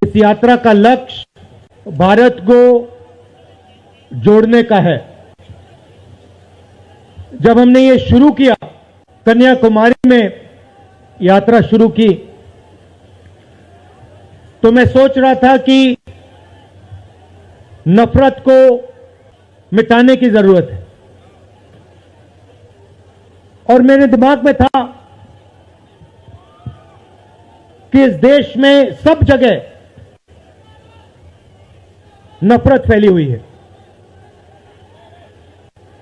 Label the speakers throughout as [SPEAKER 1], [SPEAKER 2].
[SPEAKER 1] इस यात्रा का लक्ष्य भारत को जोड़ने का है। जब हमने ये शुरू किया, कन्याकुमारी में यात्रा शुरू की, तो मैं सोच रहा था कि नफरत को मिटाने की जरूरत है। और मेरे दिमाग में था कि इस देश में सब जगह नफरत फैली हुई है,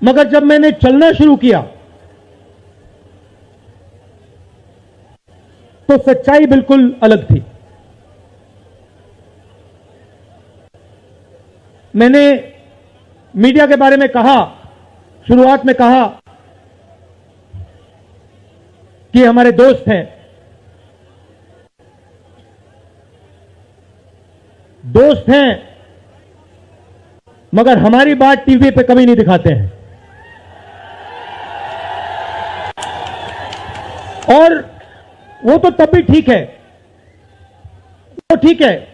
[SPEAKER 1] मगर जब मैंने चलना शुरू किया तो सच्चाई बिल्कुल अलग थी। मैंने मीडिया के बारे में कहा, शुरुआत में कहा कि हमारे दोस्त हैं, मगर हमारी बात टीवी पे कभी नहीं दिखाते हैं। और वो तो तब भी ठीक है, वो ठीक है,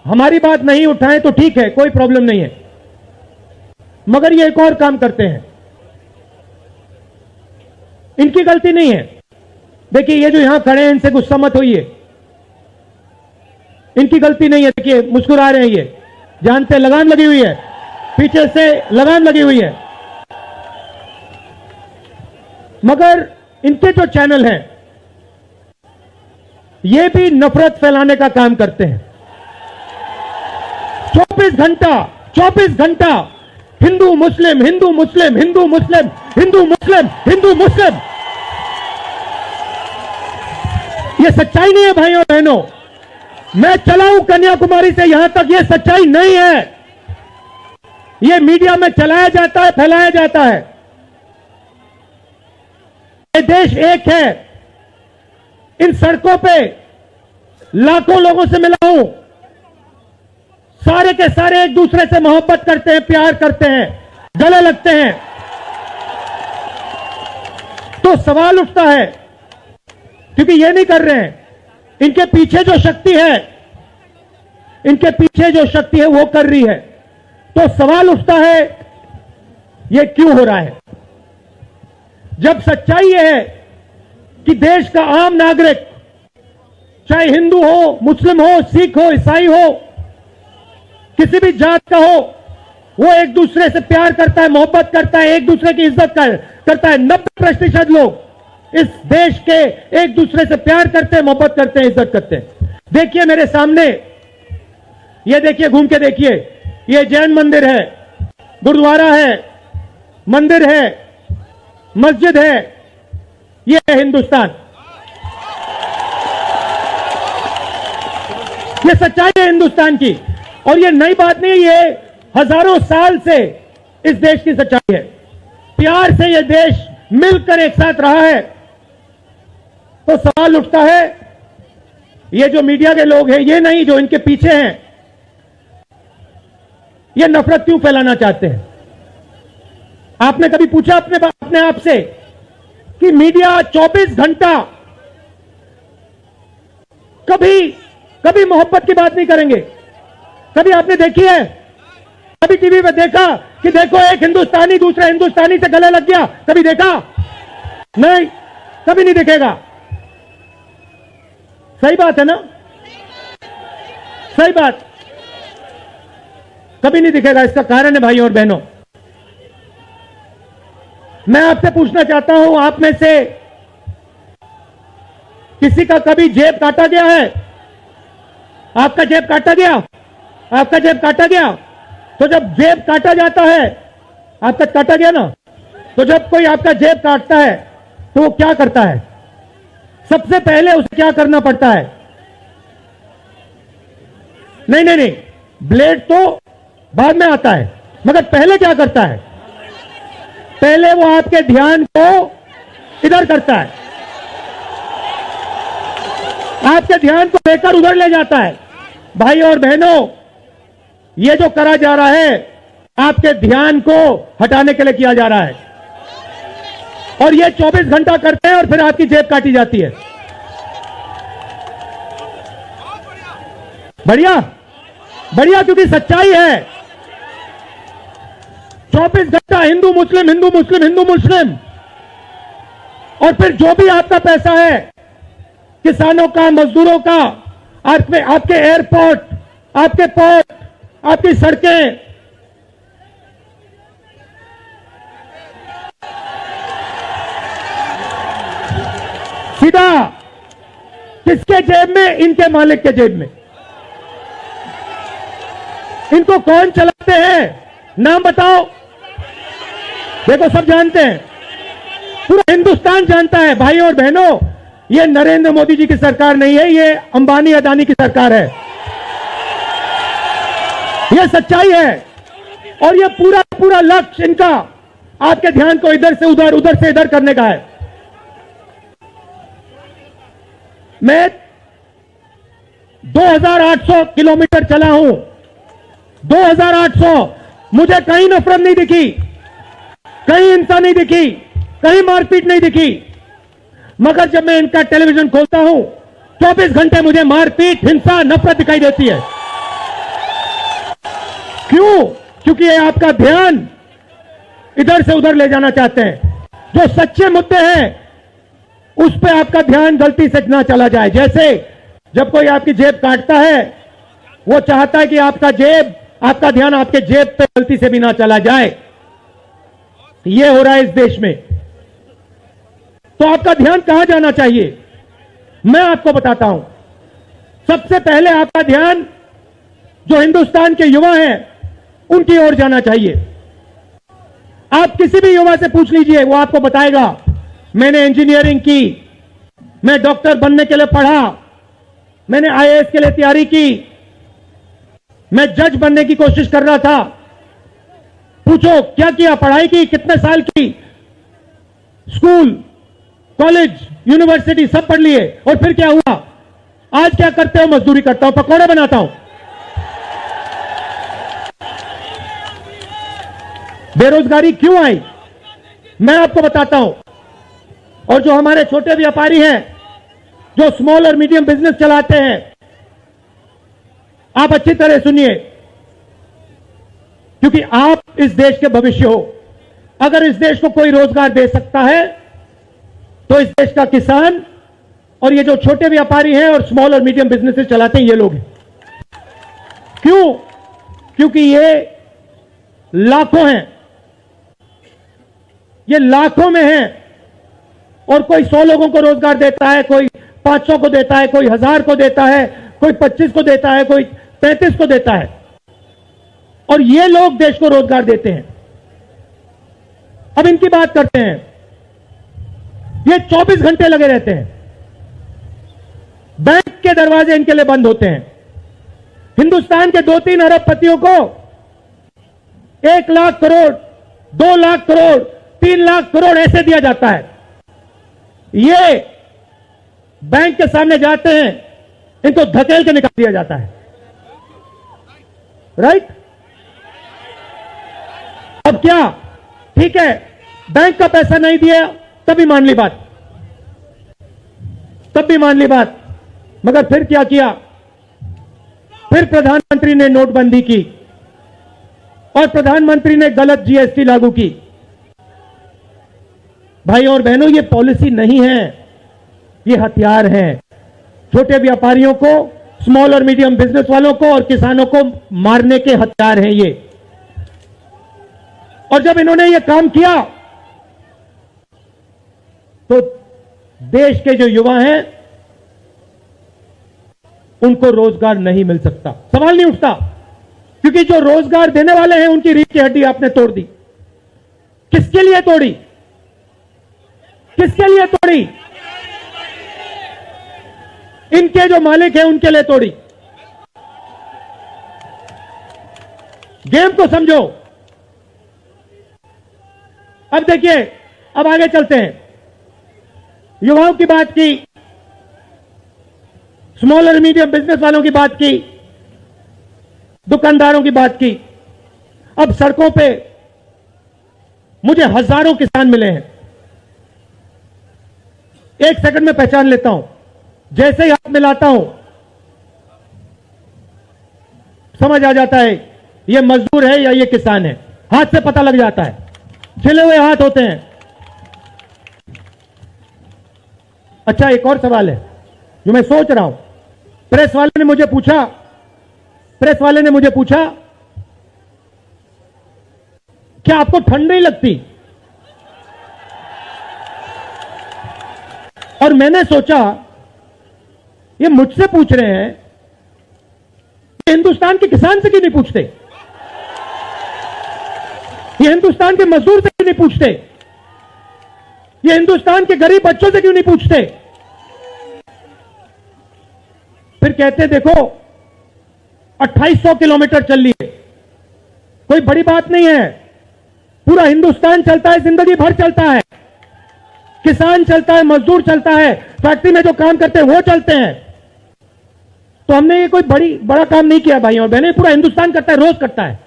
[SPEAKER 1] हमारी बात नहीं उठाएं तो ठीक है, कोई प्रॉब्लम नहीं है। मगर ये एक और काम करते हैं, इनकी गलती नहीं है। देखिए, ये जो यहां खड़े हैं, इनसे गुस्सा मत होइए, इनकी गलती नहीं है। देखिए, मुस्कुरा रहे हैं, ये जानते लगाम लगी हुई है, पीछे से लगाम लगी हुई है। मगर इनके जो चैनल हैं, ये भी नफरत फैलाने का काम करते हैं। 24 घंटा हिंदू मुस्लिम, हिंदू मुस्लिम, हिंदू मुस्लिम, हिंदू मुस्लिम, हिंदू मुस्लिम। ये सच्चाई नहीं है भाइयों और बहनों। मैं चला हूं कन्याकुमारी से यहां तक, ये सच्चाई नहीं है। ये मीडिया में चलाया जाता है, फैलाया जाता है। ये देश एक है। इन सड़कों पे लाखों लोगों से मिला हूं, सारे के सारे एक दूसरे से मोहब्बत करते हैं, प्यार करते हैं, गले लगते हैं। तो सवाल उठता है, क्योंकि ये नहीं कर रहे हैं, इनके पीछे जो शक्ति है, इनके पीछे जो शक्ति है वो कर रही है। तो सवाल उठता है, ये क्यों हो रहा है? जब सच्चाई ये है कि देश का आम नागरिक, चाहे हिंदू हो, मुस्लिम हो, सिख हो, ईसाई हो, किसी भी जात का हो, वो एक दूसरे से प्यार करता है, मोहब्बत करता है, एक दूसरे की इज्जत करता है। 90% लोग इस देश के एक दूसरे से प्यार करते हैं, मोहब्बत करते हैं, इज्जत करते हैं। देखिए मेरे सामने, ये देखिए, घूम के देखिए, ये जैन मंदिर है, गुरुद्वारा है, मंदिर है, मस्जिद है। ये है हिंदुस्तान, ये सच्चाई है हिंदुस्तान की। और ये नई बात नहीं है, ये हजारों साल से इस देश की सच्चाई है। प्यार से ये देश मिलकर एक साथ रहा है। तो सवाल उठता है, ये जो मीडिया के लोग हैं, ये नहीं, जो इनके पीछे हैं, ये नफरत क्यों फैलाना चाहते हैं? आपने कभी पूछा अपने आप से कि मीडिया 24 घंटा कभी मोहब्बत की बात नहीं करेंगे? कभी आपने देखी है? कभी टीवी पे देखा कि देखो एक हिंदुस्तानी दूसरे हिंदुस्तानी से गले लग गया? कभी देखा? नहीं, कभी नहीं दिखेगा। सही बात है ना? सही बात, कभी नहीं दिखेगा। इसका कारण है भाइयों और बहनों, मैं आपसे पूछना चाहता हूं, आप में से किसी का कभी जेब काटा गया है? आपका जेब काटा गया? आपका जेब काटा गया? तो जब जेब काटा जाता है, आपका काटा गया ना, तो जब कोई आपका जेब काटता है तो वो क्या करता है? सबसे पहले उसे क्या करना पड़ता है? नहीं, ब्लेड तो बाद में आता है, मगर पहले क्या करता है? पहले वो आपके ध्यान को इधर करता है, आपके ध्यान को लेकर उधर ले जाता है। भाई और बहनों, ये जो करा जा रहा है, आपके ध्यान को हटाने के लिए किया जा रहा है। और ये 24 घंटा करते हैं और फिर आपकी जेब काटी जाती है। बढ़िया, बढ़िया, क्योंकि सच्चाई है। 24 घंटा हिंदू मुस्लिम, हिंदू मुस्लिम, हिंदू मुस्लिम। और फिर जो भी आपका पैसा है, किसानों का, मजदूरों का, आपके एयरपोर्ट, आपके पोर्ट, आपकी सड़कें, सीधा किसके जेब में? इनके मालिक के जेब में। इनको कौन चलाते हैं? नाम बताओ। देखो, सब जानते हैं, पूरा हिंदुस्तान जानता है। भाइयों और बहनों, ये नरेंद्र मोदी जी की सरकार नहीं है, ये अंबानी अदानी की सरकार है। ये सच्चाई है। और ये पूरा पूरा लक्ष्य इनका आपके ध्यान को इधर से उधर, उधर से इधर करने का है। मैं 2800 किलोमीटर चला हूं, 2800। मुझे कहीं नफरत नहीं दिखी, कहीं हिंसा नहीं दिखी, कहीं मारपीट नहीं दिखी। मगर जब मैं इनका टेलीविजन खोलता हूं, 24 घंटे मुझे मारपीट, हिंसा, नफरत दिखाई देती है। क्यों? क्योंकि ये आपका ध्यान इधर से उधर ले जाना चाहते हैं। जो सच्चे मुद्दे हैं उस पे आपका ध्यान गलती से ना चला जाए। जैसे जब कोई आपकी जेब काटता है, वो चाहता है कि आपका ध्यान आपके जेब पे गलती से भी ना चला जाए। ये हो रहा है इस देश में। तो आपका ध्यान कहां जाना चाहिए? मैं आपको बताता हूं। सबसे पहले आपका ध्यान जो हिंदुस्तान के युवा हैं उनकी ओर जाना चाहिए। आप किसी भी युवा से पूछ लीजिए, वो आपको बताएगा, मैंने इंजीनियरिंग की, मैं डॉक्टर बनने के लिए पढ़ा, मैंने आईएएस के लिए तैयारी की, मैं जज बनने की कोशिश कर रहा था। पूछो क्या किया? पढ़ाई की, कितने साल की, स्कूल, कॉलेज, यूनिवर्सिटी सब पढ़ लिए, और फिर क्या हुआ? आज क्या करते हो? मजदूरी करता हूं, पकौड़े बनाता हूं। बेरोजगारी क्यों आई? मैं आपको बताता हूं। और जो हमारे छोटे व्यापारी हैं, जो स्मॉल और मीडियम बिजनेस चलाते हैं, आप अच्छी तरह सुनिए, क्योंकि आप इस देश के भविष्य हो। अगर इस देश को कोई रोजगार दे सकता है तो इस देश का किसान और ये जो छोटे व्यापारी हैं और स्मॉल और मीडियम बिजनेसेस चलाते हैं, ये लोग हैं। क्यों? क्योंकि ये लाखों हैं, ये लाखों में हैं। और कोई 100 लोगों को रोजगार देता है, कोई 500 को देता है, कोई 1000 को देता है, कोई 25 को देता है, कोई 33 को देता है। और ये लोग देश को रोजगार देते हैं। अब इनकी बात करते हैं। ये 24 घंटे लगे रहते हैं, बैंक के दरवाजे इनके लिए बंद होते हैं। हिंदुस्तान के 2-3 अरबपतियों को 1 लाख करोड़, 2 लाख करोड़, 3 लाख करोड़ ऐसे दिया जाता है। ये बैंक के सामने जाते हैं, इनको धकेल के निकाल दिया जाता है। राइट? अब क्या? ठीक है, बैंक का पैसा नहीं दिया तभी मान ली बात, तब भी मान ली बात। मगर फिर क्या किया? फिर प्रधानमंत्री ने नोटबंदी की और प्रधानमंत्री ने गलत जीएसटी लागू की। भाइयों और बहनों, ये पॉलिसी नहीं है, ये हथियार हैं। छोटे व्यापारियों को, स्मॉल और मीडियम बिजनेस वालों को और किसानों को मारने के हथियार हैं ये। और जब इन्होंने ये काम किया तो देश के जो युवा हैं उनको रोजगार नहीं मिल सकता, सवाल नहीं उठता। क्योंकि जो रोजगार देने वाले हैं उनकी रीढ़ की हड्डी आपने तोड़ दी। किसके लिए तोड़ी? किसके लिए तोड़ी? इनके जो मालिक हैं उनके लिए तोड़ी। गेम को समझो। अब देखिए, अब आगे चलते हैं। युवाओं की बात की, स्मॉल और मीडियम बिजनेस वालों की बात की, दुकानदारों की बात की। अब सड़कों पे मुझे हजारों किसान मिले हैं। एक सेकंड में पहचान लेता हूं, जैसे ही हाथ मिलाता हूं समझ आ जाता है ये मजदूर है या ये किसान है, हाथ से पता लग जाता है, छिले हुए हाथ होते हैं। अच्छा, एक और सवाल है जो मैं सोच रहा हूं। प्रेस वाले ने मुझे पूछा क्या आपको ठंड नहीं लगती? और मैंने सोचा ये मुझसे पूछ रहे हैं, हिंदुस्तान के किसान से क्यों नहीं पूछते? ये हिंदुस्तान के मजदूर से क्यों नहीं पूछते? ये हिंदुस्तान के गरीब बच्चों से क्यों नहीं पूछते? फिर कहते देखो 2800 किलोमीटर चल ली है, कोई बड़ी बात नहीं है, पूरा हिंदुस्तान चलता है, जिंदगी भर चलता है, किसान चलता है, मजदूर चलता है, फैक्ट्री में जो काम करते हैं वो चलते हैं। तो हमने ये कोई बड़ा काम नहीं किया भाई और बहनें, पूरा हिंदुस्तान करता है, रोज करता है।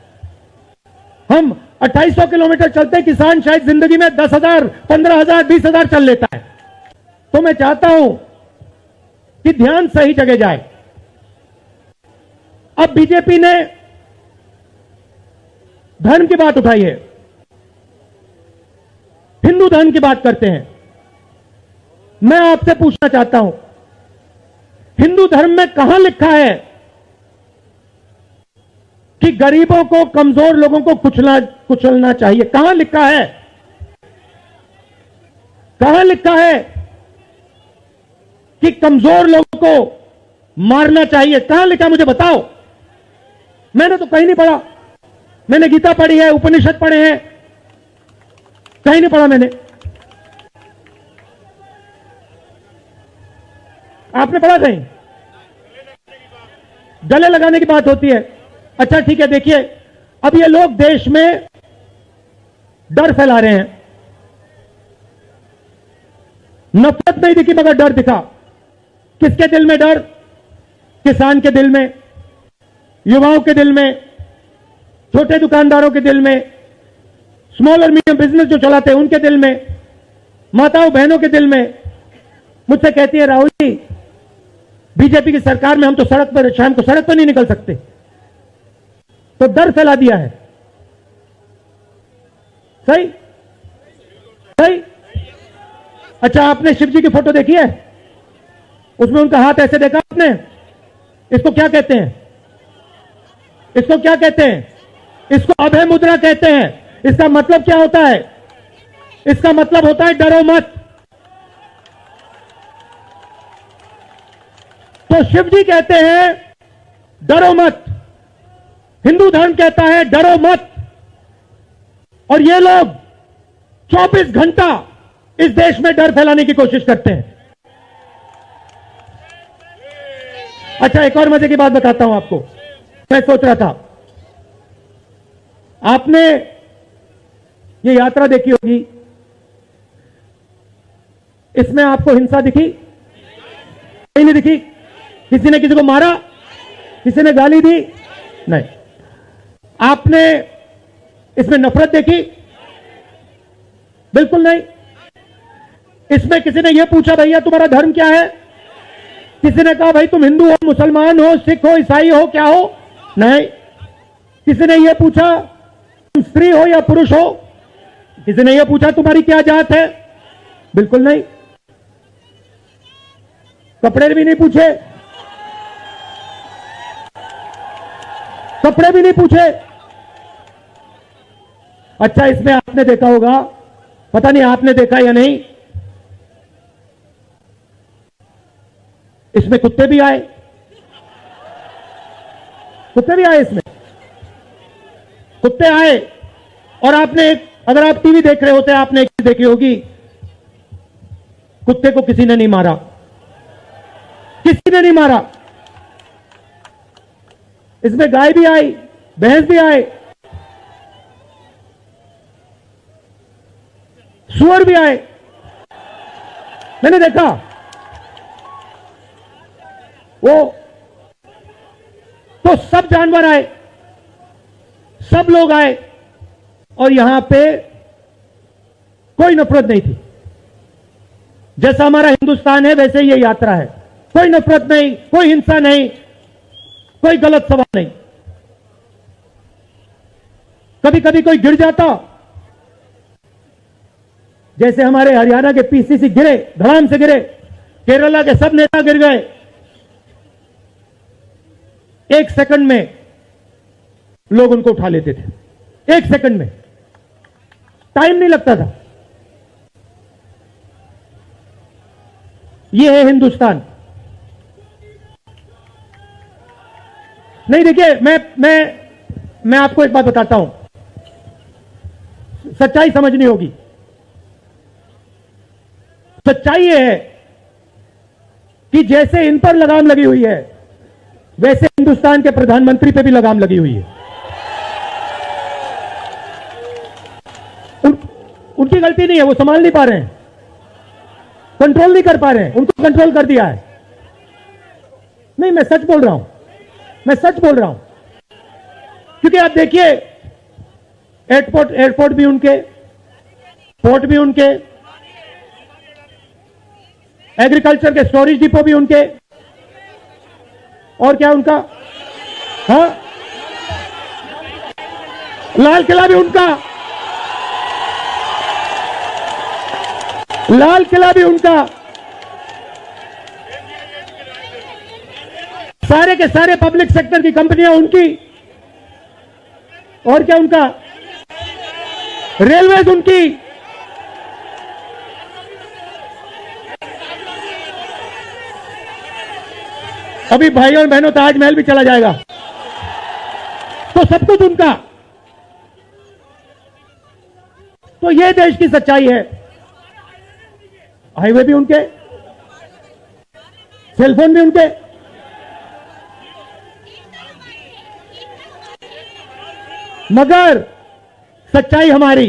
[SPEAKER 1] हम 2800 किलोमीटर चलते हैं, किसान शायद जिंदगी में 10,000, 15,000, 20,000 चल लेता है। तो मैं चाहता हूं कि ध्यान सही जगह जाए। अब बीजेपी ने धर्म की बात उठाई है, हिंदू धर्म की बात करते हैं। मैं आपसे पूछना चाहता हूं, हिंदू धर्म में कहां लिखा है कि गरीबों को, कमजोर लोगों को कुचलना चाहिए? कहां लिखा है? कहां लिखा है कि कमजोर लोगों को मारना चाहिए? कहां लिखा, मुझे बताओ। मैंने तो कहीं नहीं पढ़ा। मैंने गीता पढ़ी है, उपनिषद पढ़े हैं, कहीं नहीं पढ़ा मैंने। आपने पढ़ा कहीं? गले लगाने की बात होती है। अच्छा ठीक है, देखिए अब ये लोग देश में डर फैला रहे हैं। नफरत नहीं दिखी मगर डर दिखा। किसके दिल में डर? किसान के दिल में, युवाओं के दिल में, छोटे दुकानदारों के दिल में, स्मॉल और मीडियम बिजनेस जो चलाते हैं उनके दिल में, माताओं बहनों के दिल में। मुझसे कहती है राहुल जी, बीजेपी की सरकार में हम तो सड़क पर, शाम को सड़क पर नहीं निकल सकते। तो डर फैला दिया है। सही सही। अच्छा, आपने शिव जी की फोटो देखी है? उसमें उनका हाथ ऐसे देखा आपने? इसको क्या कहते हैं? इसको क्या कहते हैं? इसको अभय मुद्रा कहते हैं। इसका मतलब क्या होता है? इसका मतलब होता है डरो मत। तो शिव जी कहते हैं डरो मत, हिंदू धर्म कहता है डरो मत, और ये लोग 24 घंटा इस देश में डर फैलाने की कोशिश करते हैं। अच्छा, एक और मजे की बात बताता हूं आपको। मैं सोच रहा था, आपने ये यात्रा देखी होगी, इसमें आपको हिंसा दिखी? कहीं नहीं दिखी? किसी ने किसी को मारा? किसी ने गाली दी? नहीं। आपने इसमें नफरत देखी? बिल्कुल नहीं। इसमें किसी ने यह पूछा भैया तुम्हारा धर्म क्या है? किसी ने कहा भाई तुम हिंदू हो, मुसलमान हो, सिख हो, ईसाई हो, क्या हो? नहीं। किसी ने यह पूछा तुम स्त्री हो या पुरुष हो? किसी ने यह पूछा तुम्हारी क्या जात है? बिल्कुल नहीं। कपड़े भी नहीं पूछे, कपड़े भी नहीं पूछे। अच्छा, इसमें आपने देखा होगा, पता नहीं आपने देखा या नहीं, इसमें कुत्ते भी आए। कुत्ते भी आए इसमें, कुत्ते आए। और आपने, अगर आप टीवी देख रहे होते, आपने एक चीज देखी होगी, कुत्ते को किसी ने नहीं मारा, किसी ने नहीं मारा। इसमें गाय भी आई, भैंस भी आए, सुअर भी आए, मैंने देखा। वो तो सब जानवर आए, सब लोग आए, और यहां पे कोई नफरत नहीं थी। जैसा हमारा हिंदुस्तान है वैसे ये यात्रा है, कोई नफरत नहीं, कोई हिंसा नहीं, कोई गलत सवाल नहीं। कभी कभी कोई गिर जाता, जैसे हमारे हरियाणा के पीसीसी गिरे, धड़ाम से गिरे, केरला के सब नेता गिर गए, 1 सेकंड में लोग उनको उठा लेते थे, 1 सेकंड में, टाइम नहीं लगता था। यह है हिंदुस्तान। नहीं, देखिए, मैं आपको एक बात बताता हूं, सच्चाई समझनी होगी। सच्चाई यह है कि जैसे इन पर लगाम लगी हुई है, वैसे हिंदुस्तान के प्रधानमंत्री पे भी लगाम लगी हुई है। उनकी गलती नहीं है, वो संभाल नहीं पा रहे हैं, कंट्रोल नहीं कर पा रहे हैं, उनको कंट्रोल कर दिया है। नहीं, मैं सच बोल रहा हूं, मैं सच बोल रहा हूं। क्योंकि आप देखिए, एयरपोर्ट भी उनके, पोर्ट भी उनके, एग्रीकल्चर के स्टोरेज डिपो भी उनके, और क्या उनका, हाँ, लाल किला भी उनका, लाल किला भी उनका, सारे के सारे पब्लिक सेक्टर की कंपनियां उनकी, और क्या उनका, रेलवेज उनकी। अभी भाइयों और बहनों, ताजमहल भी चला जाएगा, तो सब कुछ उनका। तो यह देश की सच्चाई है। हाईवे भी उनके, सेलफोन भी उनके, मगर सच्चाई हमारी।